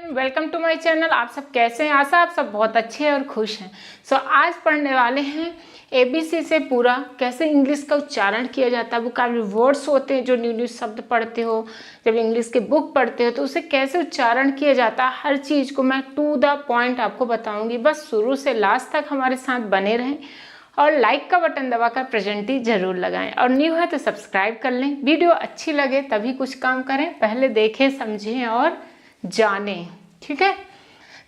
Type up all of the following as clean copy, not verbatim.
Welcome to my channel. आप सब कैसे हैं? आशा आप सब बहुत अच्छे हैं और खुश हैं। आज पढ़ने वाले हैं ABC से पूरा कैसे इंग्लिश का उच्चारण किया जाता है। वोकैबुलरी वर्ड्स होते हैं जो न्यू न्यू शब्द पढ़ते हो, जब इंग्लिश के बुक पढ़ते हो तो उसे कैसे उच्चारण किया जाता है, हर चीज़ को मैं टू द पॉइंट आपको बताऊँगी। बस शुरू से लास्ट तक हमारे साथ बने रहें और लाइक का बटन दबाकर प्रेजेंटी जरूर लगाएं और न्यू है तो सब्सक्राइब कर लें। वीडियो अच्छी लगे तभी कुछ काम करें, पहले देखें समझें और जानें। ठीक है,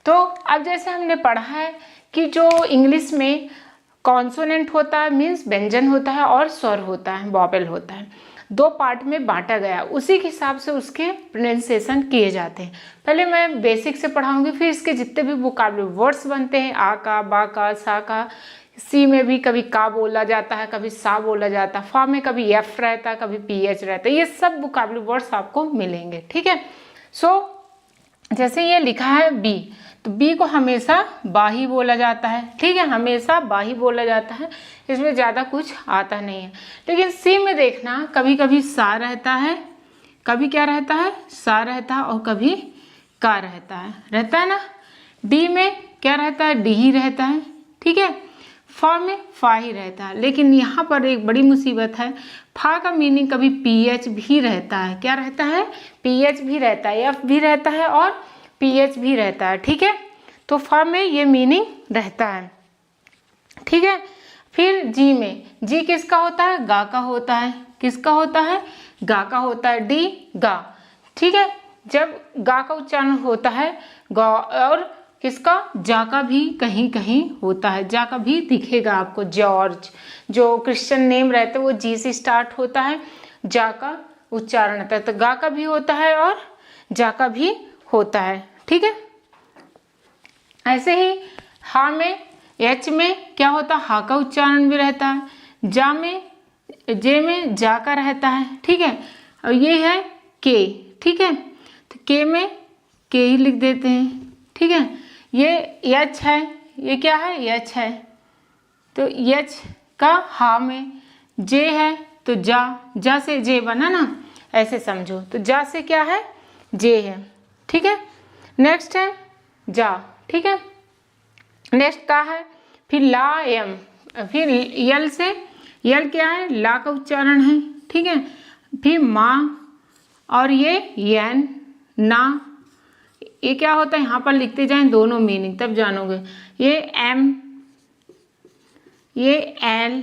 तो अब जैसे हमने पढ़ा है कि जो इंग्लिश में कॉन्सोनेंट होता है मीन्स व्यंजन होता है और स्वर होता है वॉवेल होता है, दो पार्ट में बांटा गया, उसी के हिसाब से उसके प्रोनाउंसिएशन किए जाते हैं। पहले मैं बेसिक से पढ़ाऊंगी, फिर इसके जितने भी वोकैबुलरी वर्ड्स बनते हैं, आ का, बा का, सा का, सी में भी कभी का बोला जाता है, कभी सा बोला जाता है, फा में कभी एफ रहता है, कभी PH रहता है, ये सब वोकैबुलरी वर्ड्स आपको मिलेंगे। ठीक है, जैसे ये लिखा है बी, तो बी को हमेशा बा ही बोला जाता है। ठीक है, हमेशा बा ही बोला जाता है, इसमें ज़्यादा कुछ आता नहीं है। लेकिन सी में देखना कभी कभी सा रहता है, कभी क्या रहता है, सा रहता है, और कभी का रहता है ना। डी में क्या रहता है, डी ही रहता है। ठीक है, फा में फा ही रहता है। लेकिन यहाँ पर एक बड़ी मुसीबत है, फा का मीनिंग कभी PH भी रहता है। क्या रहता है, PH भी रहता है, F भी रहता है और PH भी रहता है। ठीक है, तो फा में ये मीनिंग रहता है। ठीक है, फिर जी में, जी किसका होता है, गा का होता है। किसका होता है, गा का होता है, डी गा। ठीक है, जब गा का उच्चारण होता है गा, और किसका, जा का भी कहीं कहीं होता है, जा का भी दिखेगा आपको। जॉर्ज, जो क्रिश्चियन नेम रहते हैं वो जी से स्टार्ट होता है, जा का उच्चारण होता है, तो गा का भी होता है और जा का भी होता है। ठीक है, ऐसे ही हा में, एच में क्या होता है, हा का उच्चारण भी रहता है। जा में, जे में जा का रहता है। ठीक है, और ये है के। ठीक है, तो के में के ही लिख देते हैं। ठीक है, ये एच है, ये क्या है, एच है, तो एच का हा में, जे है तो जा से जे बना ना, ऐसे समझो, तो जा से क्या है, जे है। ठीक है, नेक्स्ट है जा। ठीक है, नेक्स्ट का है फिर ला एम, फिर यल से, यल क्या है, ला का उच्चारण है। ठीक है, फिर माँ, और ये यन ना, ये क्या होता है, यहाँ पर लिखते जाएं दोनों मीनिंग तब जानोगे। ये एम, ये एल।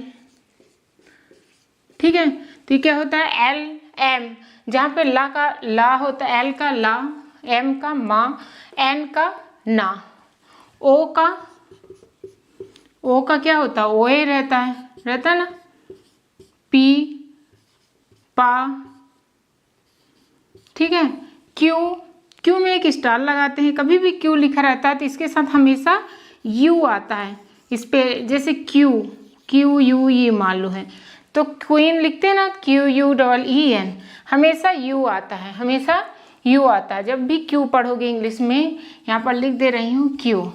ठीक है, तो ये क्या होता है, एल एम, जहाँ पे ला का ला होता है, एल का ला, एम का माँ, एन का ना, ओ का क्या होता है, ओ ही रहता है ना, पी पा। ठीक है, क्यू में एक स्टार लगाते हैं, कभी भी क्यू लिखा रहता है तो इसके साथ हमेशा यू आता है। इस पे जैसे क्यू यू ये मालूम है, तो क्वीन लिखते हैं ना, QUEEN, हमेशा यू आता है, हमेशा यू आता है। जब भी क्यू पढ़ोगे इंग्लिश में, यहाँ पर लिख दे रही हूँ क्यू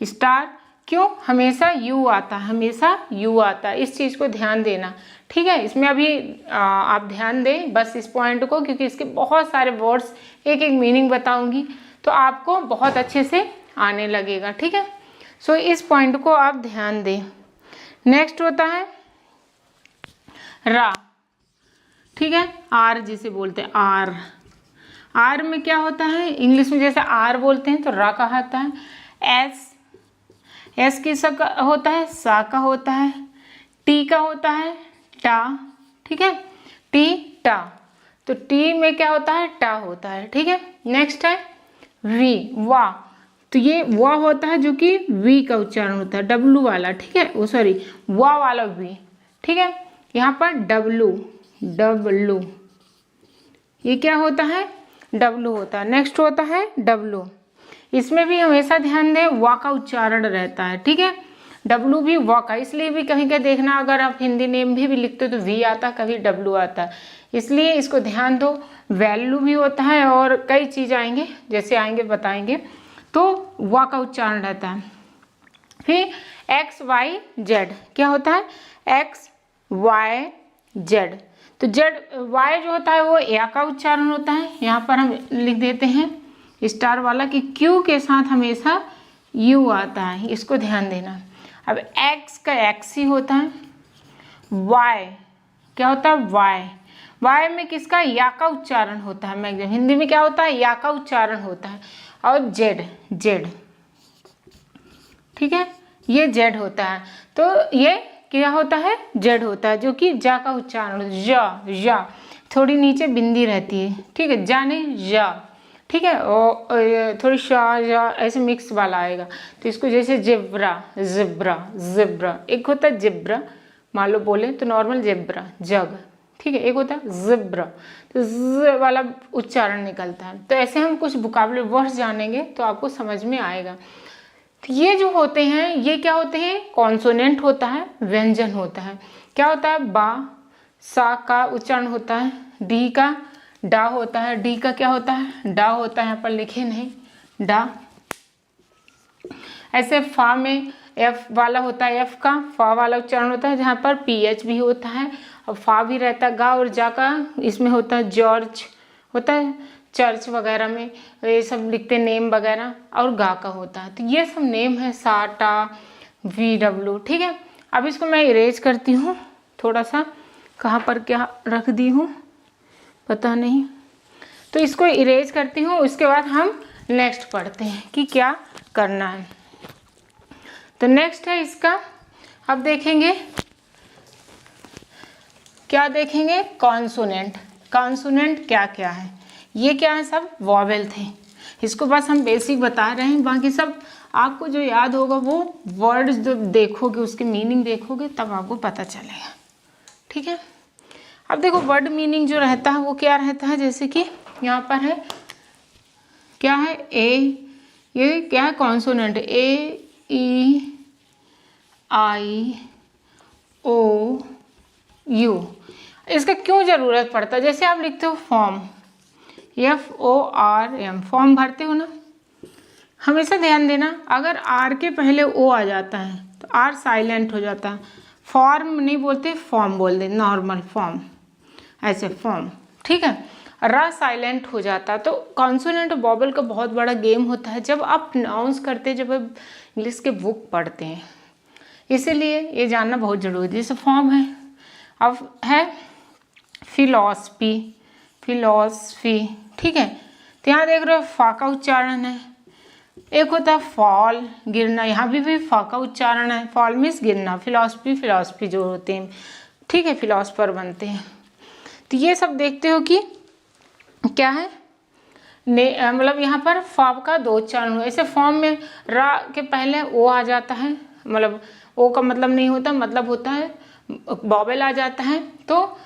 स्टार, क्यों, हमेशा यू आता है, हमेशा यू आता है। इस चीज़ को ध्यान देना। ठीक है, इसमें अभी आप ध्यान दें बस इस पॉइंट को, क्योंकि इसके बहुत सारे वर्ड्स, एक एक मीनिंग बताऊंगी तो आपको बहुत अच्छे से आने लगेगा। ठीक है, इस पॉइंट को आप ध्यान दें। नेक्स्ट होता है रा। ठीक है, आर जिसे बोलते हैं, आर में क्या होता है, इंग्लिश में जैसे आर बोलते हैं तो रा कहता है। एस किसका होता है, सा का होता है। टी का होता है टा। ठीक है, टी टा, तो टी में क्या होता है, टा होता है। ठीक है, नेक्स्ट है वी, वा, तो ये वा होता है जो कि वी का उच्चारण होता है, डब्लू वाला। ठीक है, वो सॉरी वा वाला वी। ठीक है, यहाँ पर डब्लू, ये क्या होता है, डब्लू होता है। नेक्स्ट होता है डब्लू, इसमें भी हमेशा ध्यान दें वा का उच्चारण रहता है। ठीक है, डब्लू भी वा का, इसलिए भी कहीं का देखना, अगर आप हिंदी नेम भी लिखते हो तो वी आता, कभी डब्लू आता, इसलिए इसको ध्यान दो। वैल्यू भी होता है और कई चीज़ आएंगे, जैसे आएंगे बताएंगे, तो वा का उच्चारण रहता है। फिर XYZ क्या होता है, XYZ, तो जेड वाई जो होता है वो या का उच्चारण होता है। यहाँ पर हम लिख देते हैं स्टार वाला कि क्यू के साथ हमेशा यू आता है, इसको ध्यान देना। अब एक्स का एक्स ही होता है। वाई क्या होता है? वाई। वाई में किसका? या का उच्चारण होता है। मैक्सिमम हिंदी में क्या होता है? या का उच्चारण होता है। और जेड, जेड, ठीक है, ये जेड होता है। तो ये क्या होता है? जेड होता है, जो कि जा का उच्चारण, या थोड़ी नीचे बिंदी रहती है, ठीक है, जा नहीं या, ठीक है, और थोड़ी शाह या ऐसे मिक्स वाला आएगा। तो इसको जैसे जेब्रा, जिब्रा, जिब्रा, एक होता है जिब्रा, मान लो बोले तो नॉर्मल जेब्रा, जग, ठीक है, एक होता है जिब्रा, तो ज वाला उच्चारण निकलता है। तो ऐसे हम कुछ वोकैबुलरी वर्ड्स जानेंगे तो आपको समझ में आएगा। तो ये जो होते हैं, ये क्या होते हैं? कॉन्सोनेंट होता है, व्यंजन होता है। क्या होता है? बा, सा का उच्चारण होता है। डी का डा होता है। डी का क्या होता है? डा होता है, यहाँ पर लिखे नहीं, डा। ऐसे फा में एफ वाला होता है, एफ का फा वाला उच्चारण होता है, जहाँ पर पीएच भी होता है और फा भी रहता है। गा और जा का इसमें होता है, जॉर्ज होता है, चर्च वगैरह में ये सब लिखते नेम वगैरह, और गा का होता है। तो ये सब नेम है, सा, टा, वी, डब्ल्यू, ठीक है। अब इसको मैं इरेज करती हूँ थोड़ा सा, कहाँ पर क्या रख दी हूँ पता नहीं, तो इसको इरेज करती हूँ। उसके बाद हम नेक्स्ट पढ़ते हैं कि क्या करना है। तो नेक्स्ट है इसका, अब देखेंगे क्या देखेंगे? कॉन्सोनेंट। कॉन्सोनेंट क्या क्या है? ये क्या है? सब वॉवेल थे। इसको बस हम बेसिक बता रहे हैं, बाकी सब आपको जो याद होगा वो वर्ड्स जो देखोगे, उसके मीनिंग देखोगे तब आपको पता चलेगा, ठीक है। अब देखो वर्ड मीनिंग जो रहता है वो क्या रहता है, जैसे कि यहाँ पर है, क्या है? ए, ये क्या है? Consonant, A, E, I, O, U. इसका क्यों ज़रूरत पड़ता है? जैसे आप लिखते हो फॉर्म, FORM, फॉर्म भरते हो ना, हमेशा ध्यान देना, अगर आर के पहले ओ आ जाता है तो आर साइलेंट हो जाता है। फॉर्म नहीं बोलते, फॉर्म बोल दे, नॉर्मल फॉर्म, ऐसे फॉर्म, ठीक है। रा साइलेंट हो जाता है। तो कॉन्सोनेंट और वॉवेल का बहुत बड़ा गेम होता है जब आप प्रोनाउंस करते हैं, जब आप इंग्लिश के बुक पढ़ते हैं, इसीलिए ये जानना बहुत जरूरी है। जैसे फॉर्म है, अब है फिलॉसफी, फिलॉसफी, ठीक है। तो यहाँ देख रहे हो फा का उच्चारण है। एक होता है फॉल, गिरना, यहाँ भी फा का उच्चारण है। फॉल मीन्स गिरना, फिलॉसफी, फिलॉसफी जो होते हैं, ठीक है, फिलॉसफर बनते हैं। तो ये सब देखते हो कि क्या है, मतलब यहाँ पर फा का दो उच्चारण हुआ। ऐसे फॉर्म में रा के पहले ओ आ जाता है, मतलब ओ का मतलब नहीं होता, मतलब होता है वॉवेल आ जाता है, तो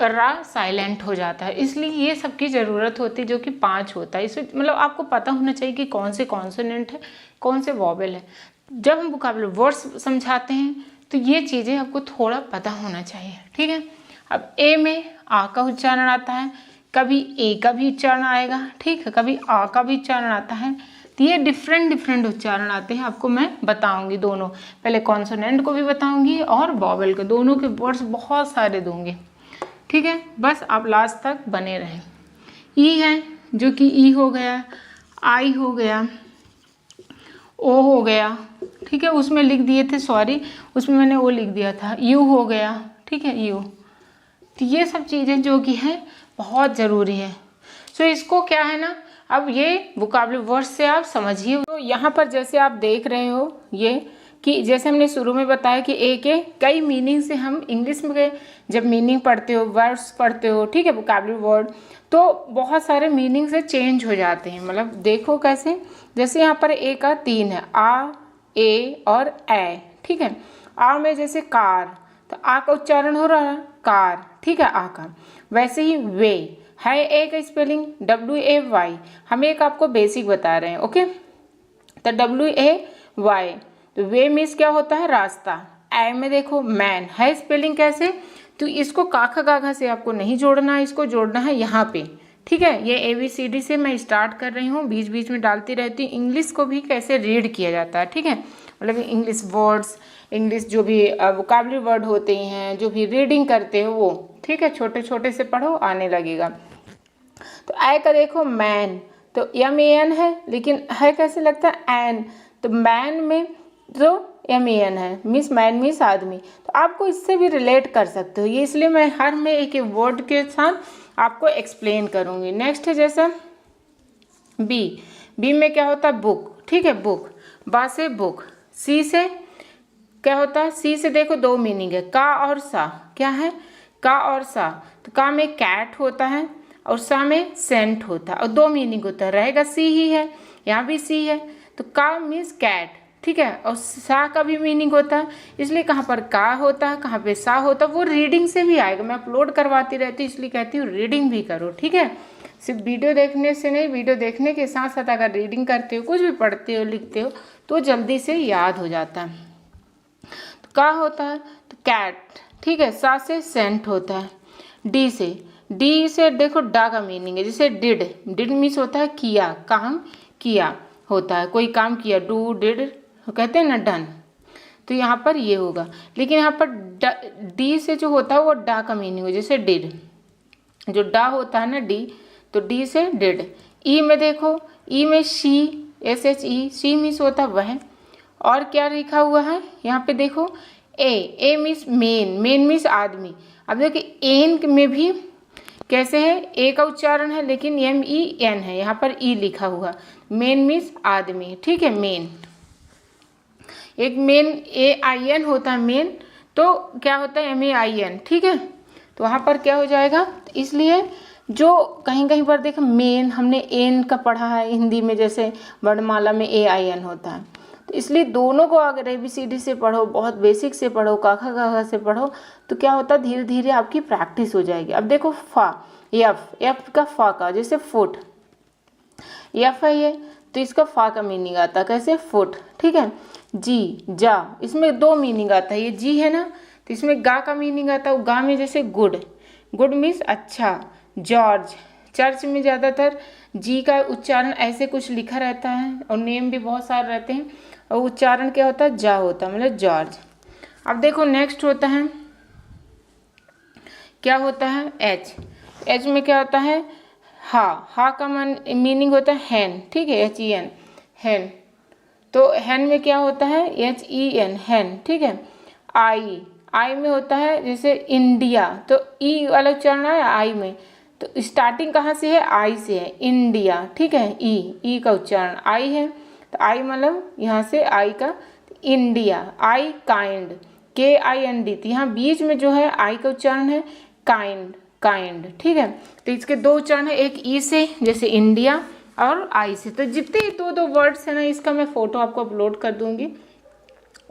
रा साइलेंट हो जाता है। इसलिए ये सब की ज़रूरत होती है, जो कि 5 होता है। इसमें मतलब आपको पता होना चाहिए कि कौन से कॉन्सोनेंट है, कौन से वॉवेल है। जब हम वोकैबुलरी वर्ड्स समझाते हैं तो ये चीज़ें आपको थोड़ा पता होना चाहिए, ठीक है। अब ए में आ का उच्चारण आता है, कभी ए का भी उच्चारण आएगा, ठीक है, कभी आ का भी उच्चारण आता है। तो ये डिफरेंट उच्चारण आते हैं, आपको मैं बताऊंगी दोनों, पहले कॉन्सोनेंट को भी बताऊंगी और वॉवेल के, दोनों के वर्ड्स बहुत सारे दूंगी, ठीक है। बस आप लास्ट तक बने रहें। ई है, जो कि ई हो गया, आई हो गया, ओ हो गया, ठीक है, उसमें लिख दिए थे, सॉरी उसमें मैंने ओ लिख दिया था, यू हो गया, ठीक है, यू। तो ये सब चीज़ें जो कि है बहुत ज़रूरी है। सो इसको क्या है ना, अब ये वोकैबुलरी वर्ड्स से आप समझिए। तो यहाँ पर जैसे आप देख रहे हो ये, कि जैसे हमने शुरू में बताया कि ए के कई मीनिंग से हम इंग्लिश में जब मीनिंग पढ़ते हो, वर्ड्स पढ़ते हो, ठीक है, वोकैबुलरी वर्ड, तो बहुत सारे मीनिंग से चेंज हो जाते हैं। मतलब देखो कैसे, जैसे यहाँ पर ए का 3 है, आ, ए और ए, ठीक है। आ में जैसे कार, तो आ का उच्चारण हो रहा है कार, ठीक है, आ का। वैसे ही वे है, ए का स्पेलिंग WAY, हम एक आपको बेसिक बता रहे हैं, ओके। तो WAY, तो वे मीन्स क्या होता है? रास्ता। ए में देखो मैन है, स्पेलिंग कैसे? तो इसको काखा गाघा से आपको नहीं जोड़ना है, इसको जोड़ना है यहाँ पे, ठीक है। ये ABCD से मैं स्टार्ट कर रही हूँ, बीच बीच में डालती रहती हूँ। इंग्लिश को भी कैसे रीड किया जाता है, ठीक है, मतलब इंग्लिश वर्ड्स, इंग्लिश जो भी वोकैबुलरी वर्ड होते हैं, जो भी रीडिंग करते हो वो, ठीक है, छोटे छोटे से पढ़ो, आने लगेगा। तो ए का देखो मैन, तो MAN है, लेकिन है कैसे लगता है एन, तो मैन में तो MAN है, मिस मैन मिस आदमी। तो आपको इससे भी रिलेट कर सकते हो, ये इसलिए मैं हर में एक वर्ड के साथ आपको एक्सप्लेन करूँगी। नेक्स्ट है जैसा बी में क्या होता है बुक, ठीक है, बुक, बा से बुक, सी से क्या होता है, सी से देखो दो मीनिंग है, का और सा, क्या है, का और सा। तो का में कैट होता है और सा में सेंट होता है, और दो मीनिंग होता है, रहेगा सी ही है, यहाँ भी सी है, तो का मीन्स कैट, ठीक है, और सा का भी मीनिंग होता है, इसलिए कहाँ पर का होता है, कहाँ पे सा होता है, वो रीडिंग से भी आएगा। मैं अपलोड करवाती रहती हूँ, इसलिए कहती हूँ रीडिंग भी करो, ठीक है, सिर्फ वीडियो देखने से नहीं, वीडियो देखने के साथ साथ अगर रीडिंग करते हो, कुछ भी पढ़ते हो लिखते हो तो जल्दी से याद हो जाता है। तो का होता है तो कैट, ठीक है, सा से सेंट होता है, डी से देखो डा का मीनिंग है, जैसे डिड मीन्स होता है किया, काम किया होता है, कोई काम किया, डू डिड कहते हैं ना, डन। तो यहाँ पर ये होगा, लेकिन यहाँ पर डी से जो होता है वो डा का मीनिंग है, जैसे डिड, जो डा होता है ना डी, तो डी से डिड। ई में देखो, ई में शी, SHE, शी मीन्स होता है वह, और क्या लिखा हुआ है यहाँ पे देखो ए मीन्स मेन मीन्स आदमी। अब देखिए एन में भी कैसे है, ए का उच्चारण है लेकिन MEN है, यहाँ पर ई लिखा हुआ, मेन मीन्स आदमी, ठीक है, मेन, एक मेन AIN होता है मेन, तो क्या होता है MAIN, ठीक है, तो वहाँ पर क्या हो जाएगा, तो इसलिए जो कहीं कहीं पर देखो मेन हमने एन का पढ़ा है हिंदी में, जैसे वर्णमाला में AIN होता है, तो इसलिए दोनों को अगर ABCD से पढ़ो, बहुत बेसिक से पढ़ो, काखा से पढ़ो, तो क्या होता है धीरे धीरे आपकी प्रैक्टिस हो जाएगी। अब देखो फा, एफ का फा का, जैसे फुट, एफ है ये, तो इसका फा का मीनिंग आता है कैसे, फुट, ठीक है, जी जा, इसमें दो मीनिंग आता है, ये जी है ना, तो इसमें गा का मीनिंग आता है, गा में जैसे गुड मीन्स अच्छा, जॉर्ज, चर्च में ज़्यादातर जी का उच्चारण ऐसे कुछ लिखा रहता है, और नेम भी बहुत सारे रहते हैं, और उच्चारण क्या होता है जा होता है, मतलब जॉर्ज। अब देखो नेक्स्ट होता है, क्या होता है एच में क्या होता है, हा का मीनिंग होता है हैन, ठीक है, HEN, हैन, तो हैन में क्या होता है HEN, हैन, ठीक है। आई में होता है जैसे इंडिया, तो ई वाला उच्चारण है आई में, तो स्टार्टिंग कहाँ से है, आई से है, इंडिया, ठीक है, ई का उच्चारण आई है, तो आई मतलब यहाँ से आई का, इंडिया, आई काइंड, KIND, तो यहाँ बीच में जो है आई का उच्चारण है काइंड, ठीक है, तो इसके दो उच्चारण है, एक ई से जैसे इंडिया और आई से। तो जितने दो वर्ड्स है ना, इसका मैं फोटो आपको अपलोड कर दूंगी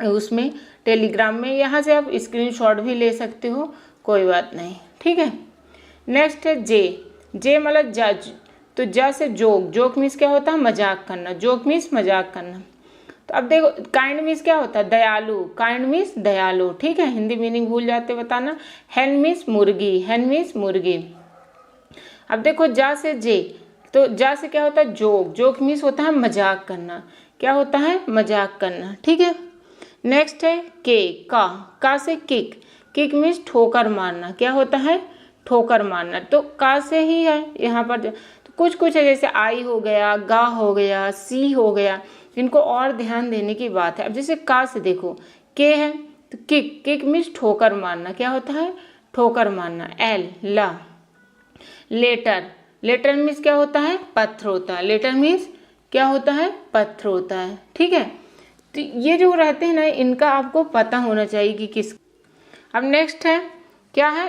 उसमें टेलीग्राम में, यहाँ से आप स्क्रीनशॉट भी ले सकते हो, कोई बात नहीं, ठीक है। नेक्स्ट है जे मतलब जज, तो जा से जोक मीन्स क्या होता है मजाक करना, जोक मीन्स मजाक करना। तो अब देखो काइंड मीन्स क्या होता है दयालु, काइंड मीन्स दयालु, ठीक है, हिंदी मीनिंग भूल जाते बताना। हैन मीन्स मुर्गी, अब देखो जा से जे, तो जा से क्या होता है जोक मीन्स होता है मजाक करना, क्या होता है मजाक करना, ठीक है। नेक्स्ट है का से किक मीन्स ठोकर मारना, क्या होता है ठोकर मारना, तो का से ही है यहाँ पर। तो कुछ है जैसे आई हो गया, गा हो गया, सी हो गया, इनको और ध्यान देने की बात है। अब जैसे का से देखो के है, तो किक मीन्स ठोकर मारना, क्या होता है ठोकर मारना। ला लेटर मीन्स क्या होता है पत्थर होता है, लेटर मीन्स क्या होता है पत्थर होता है, ठीक है। तो ये जो रहते हैं ना इनका आपको पता होना चाहिए कि किस। अब नेक्स्ट है क्या है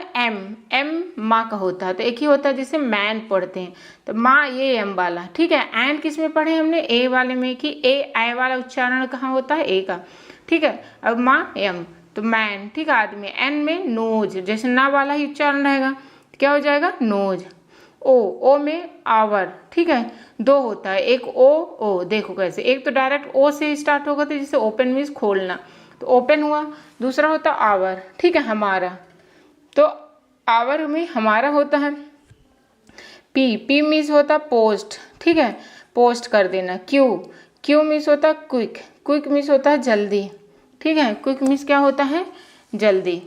एम माँ का होता है, तो एक ही होता है जिसे मैन पढ़ते हैं, तो माँ ये एम वाला, ठीक है। एंड किस में पढ़े हमने ए वाले में, कि ए वाला उच्चारण कहाँ होता है ए का, ठीक है। अब माँ एम, तो मैन, ठीक है आदमी। एन में नोज, जैसे ना वाला ही उच्चारण रहेगा, क्या हो जाएगा नोज। ओ में आवर, ठीक है, दो होता है, एक ओ देखो कैसे, एक तो डायरेक्ट ओ से स्टार्ट होगा, तो जैसे ओपन मीन्स खोलना, तो ओपन हुआ। दूसरा होता आवर, ठीक है हमारा, तो आवर में हमारा होता है। पी मीन्स होता पोस्ट, ठीक है पोस्ट कर देना। क्यू मीन्स होता है क्विक मीन्स होता है जल्दी, ठीक है, क्विक मीन्स क्या होता है जल्दी।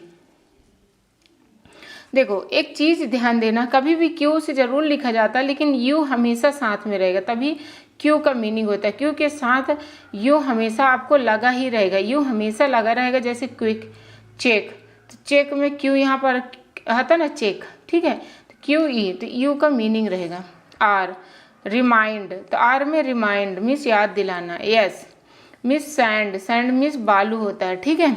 देखो एक चीज़ ध्यान देना, कभी भी क्यू से ज़रूर लिखा जाता है लेकिन यू हमेशा साथ में रहेगा, तभी क्यू का मीनिंग होता है। क्यू के साथ यू हमेशा आपको लगा ही रहेगा, यू हमेशा लगा रहेगा। जैसे क्विक, चेक, तो चेक में क्यू यहाँ पर आता ना चेक, ठीक है, तो क्यू ई, तो यू का मीनिंग रहेगा। आर, रिमाइंड, तो आर में रिमाइंड मीन्स याद दिलाना। Yes means sand, sand means बालू होता है, ठीक है।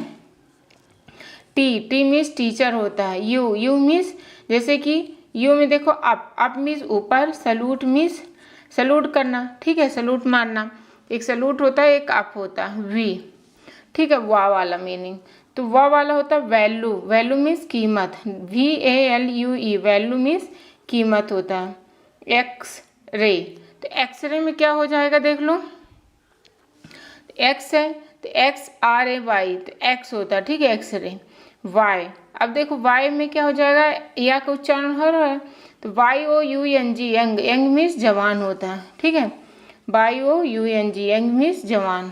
टी, टी मीन्स टीचर होता है। यू, यू मीन्स जैसे कि यू में देखो अप, अप मीन्स ऊपर, सैल्यूट मीन्स सैल्यूट करना, ठीक है, सैल्यूट मारना। एक सैल्यूट होता है, एक अप होता है। वी, ठीक है, वाह वाला मीनिंग, तो वाह वाला होता है वैल्यू, वैल्यू मीन्स कीमत, VALUE, वैल्यू मीन्स कीमत होता है। एक्स रे, तो एक्स रे में क्या हो जाएगा देख लो, एक्स है तो XRAY, तो एक्स होता है, ठीक है, एक्स रे। वाई, अब देखो वाई में क्या हो जाएगा, या का उच्चारण हो रहा है, तो YOUNG, यंग, यंग मीन्स जवान होता है, ठीक है, YOUNG, यंग मीन्स जवान।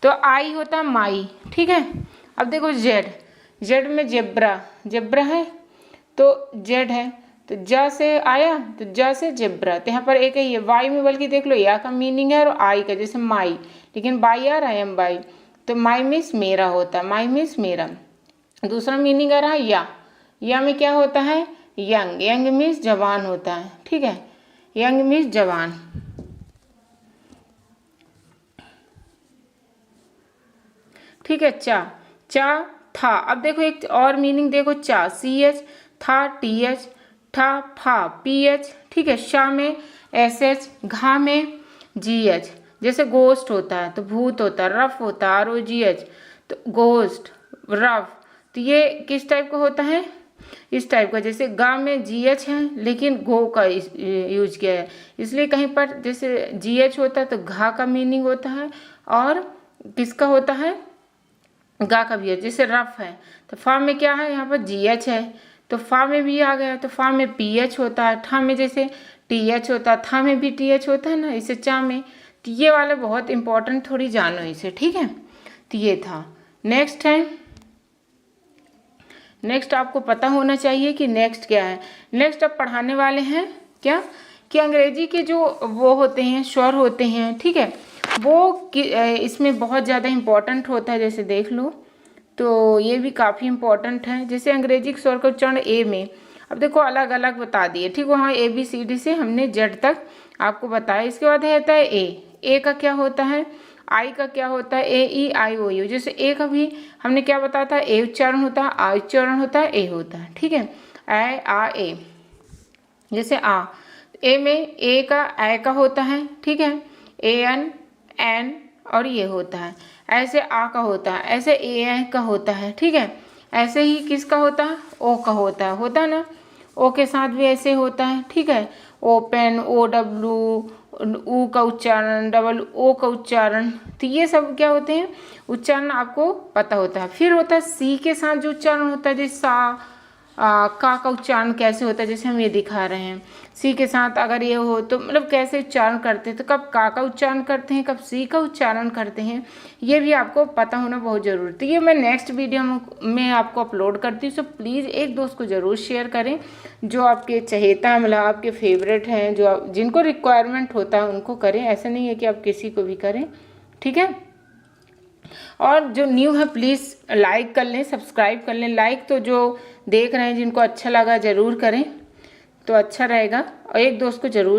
तो आई होता है माई, ठीक है। अब देखो जेड, जेड में जेब्रा, जेब्रा है तो जेड है, तो जा से आया तो जा से जेब्रा, तो यहाँ पर एक ही है। वाई में बल्कि देख लो या का मीनिंग है और आई का, जैसे माई, लेकिन बाई आ रहा है, एम बाई, तो माई मीन्स मेरा होता है, माई मीन्स मेरा। दूसरा मीनिंग आ रहा है या में क्या होता है, यंग, यंग मीन्स जवान होता है, ठीक है, यंग मीन्स जवान। ठीक है, चा, चा था, अब देखो एक और मीनिंग देखो, चा, CH, था TH, ठा फा PH, ठीक है, शा में SH, घा में GH, जैसे गोस्ट होता है तो भूत होता है, रफ होता है ROGH, तो गोस्ट, रफ, तो ये किस टाइप का होता है, इस टाइप का। जैसे गा में GH है लेकिन गो का यूज किया है, इसलिए कहीं पर जैसे GH होता है तो घा का मीनिंग होता है और किसका होता है, गा का भी है। जैसे रफ है तो फा में क्या है, यहाँ पर GH है तो फा में भी आ गया, तो फा में PH होता है। ठा में जैसे TH होता है, था में भी TH होता है ना, इसे चा में, तो ये वाले बहुत इंपॉर्टेंट, थोड़ी जानो इसे, ठीक है। तो ये था। नेक्स्ट है, नेक्स्ट आपको पता होना चाहिए कि नेक्स्ट क्या है। नेक्स्ट अब पढ़ाने वाले हैं क्या, कि अंग्रेजी के जो वो होते हैं स्वर होते हैं, ठीक है, वो इसमें बहुत ज़्यादा इम्पोर्टेंट होता है। जैसे देख लो, तो ये भी काफ़ी इम्पोर्टेंट है। जैसे अंग्रेजी के स्वर का उच्चारण ए में, अब देखो अलग अलग बता दिए, ठीक, वहाँ ABCD से हमने जेड तक आपको बताया। इसके बाद रहता है ए का क्या होता है, आई का क्या होता है, AEIOU। जैसे ए का भी हमने क्या बताया था, ए उच्चारण होता है, आ उच्चारण होता है, ए होता है, ठीक है, ए आ ए। जैसे आ, ए में ए का ए का होता है, ठीक है, AN एन और ये होता है। ऐसे आ का होता है, ऐसे ए का होता है, ठीक है। ऐसे ही किसका होता है, ओ का होता है ना, ओ के साथ भी ऐसे होता है, ठीक है। ओपन, OW, ऊ का उच्चारण, डबल ओ का उच्चारण, तो ये सब क्या होते हैं, उच्चारण आपको पता होता है। फिर होता है सी के साथ जो उच्चारण होता है, जैसे सा, का उच्चारण कैसे होता है, जैसे हम ये दिखा रहे हैं। सी के साथ अगर ये हो तो मतलब कैसे उच्चारण करते हैं, तो कब का उच्चारण करते हैं, कब सी का उच्चारण करते हैं, ये भी आपको पता होना बहुत ज़रूरी है। तो ये मैं नेक्स्ट वीडियो में आपको अपलोड करती हूँ, सो प्लीज़ एक दोस्त को ज़रूर शेयर करें, जो आपके चहेता मतलब आपके फेवरेट हैं, जो जिनको रिक्वायरमेंट होता है उनको करें, ऐसा नहीं है कि आप किसी को भी करें, ठीक है। और जो न्यू है प्लीज़ लाइक कर लें, सब्सक्राइब कर लें। लाइक तो जो देख रहे हैं जिनको अच्छा लगा ज़रूर करें, तो अच्छा रहेगा, और एक दोस्त को ज़रूर